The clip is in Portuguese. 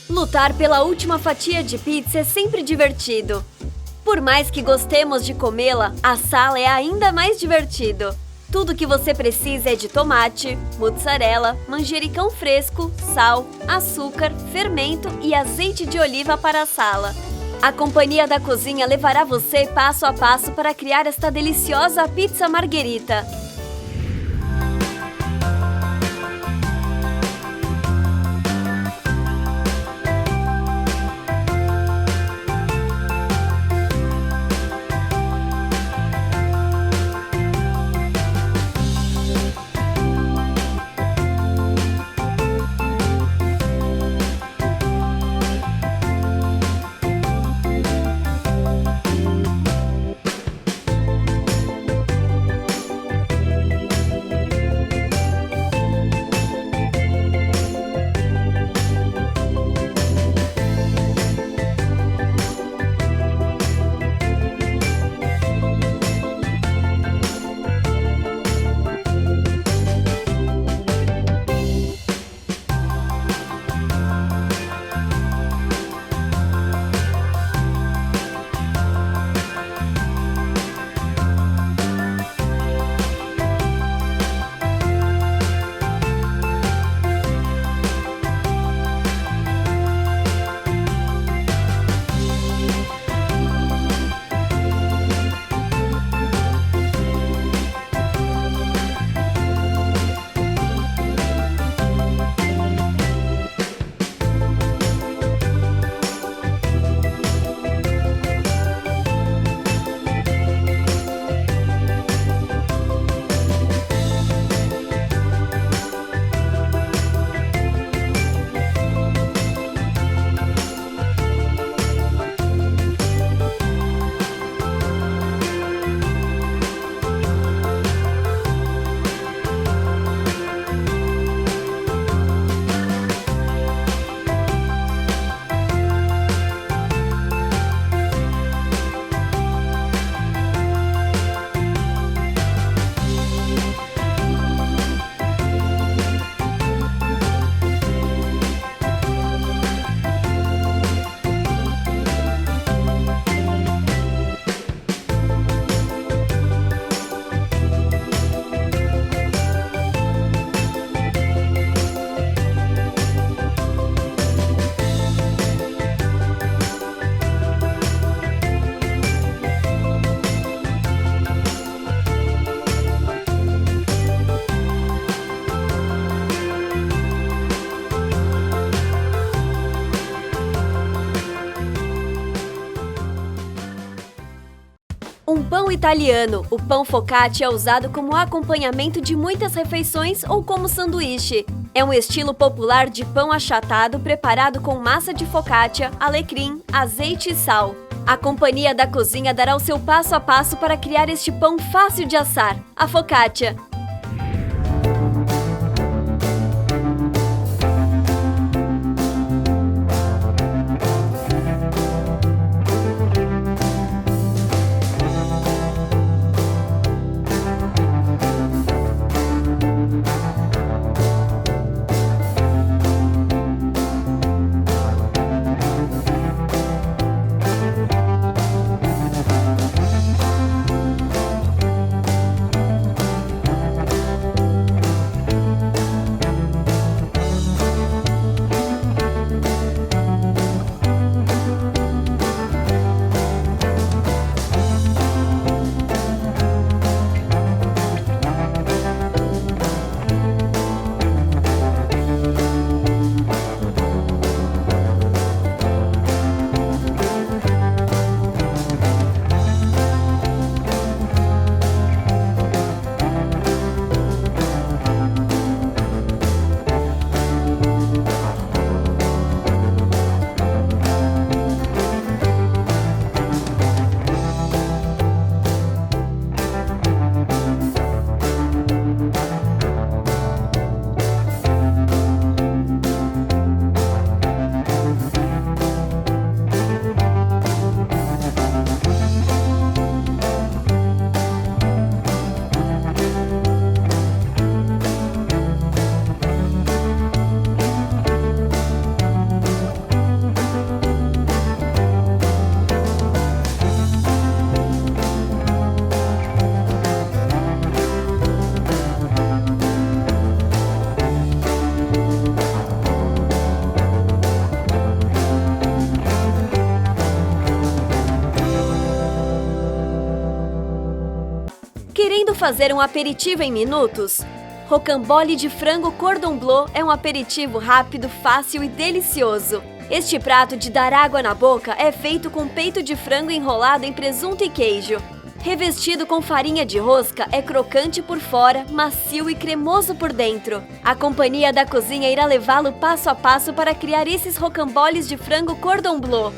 Lutar pela última fatia de pizza é sempre divertido. Por mais que gostemos de comê-la, assá-la é ainda mais divertido. Tudo que você precisa é de tomate, mussarela, manjericão fresco, sal, açúcar, fermento e azeite de oliva para assá-la. A Companhia da Cozinha levará você passo a passo para criar esta deliciosa pizza margherita. Um pão italiano, o pão focaccia é usado como acompanhamento de muitas refeições ou como sanduíche. É um estilo popular de pão achatado preparado com massa de focaccia, alecrim, azeite e sal. A Companhia da Cozinha dará o seu passo a passo para criar este pão fácil de assar, a focaccia. fazer um aperitivo em minutos? Rocambole de frango cordon bleu é um aperitivo rápido, fácil e delicioso. Este prato de dar água na boca é feito com peito de frango enrolado em presunto e queijo. Revestido com farinha de rosca, é crocante por fora, macio e cremoso por dentro. A Companhia da Cozinha irá levá-lo passo a passo para criar esses rocamboles de frango cordon bleu.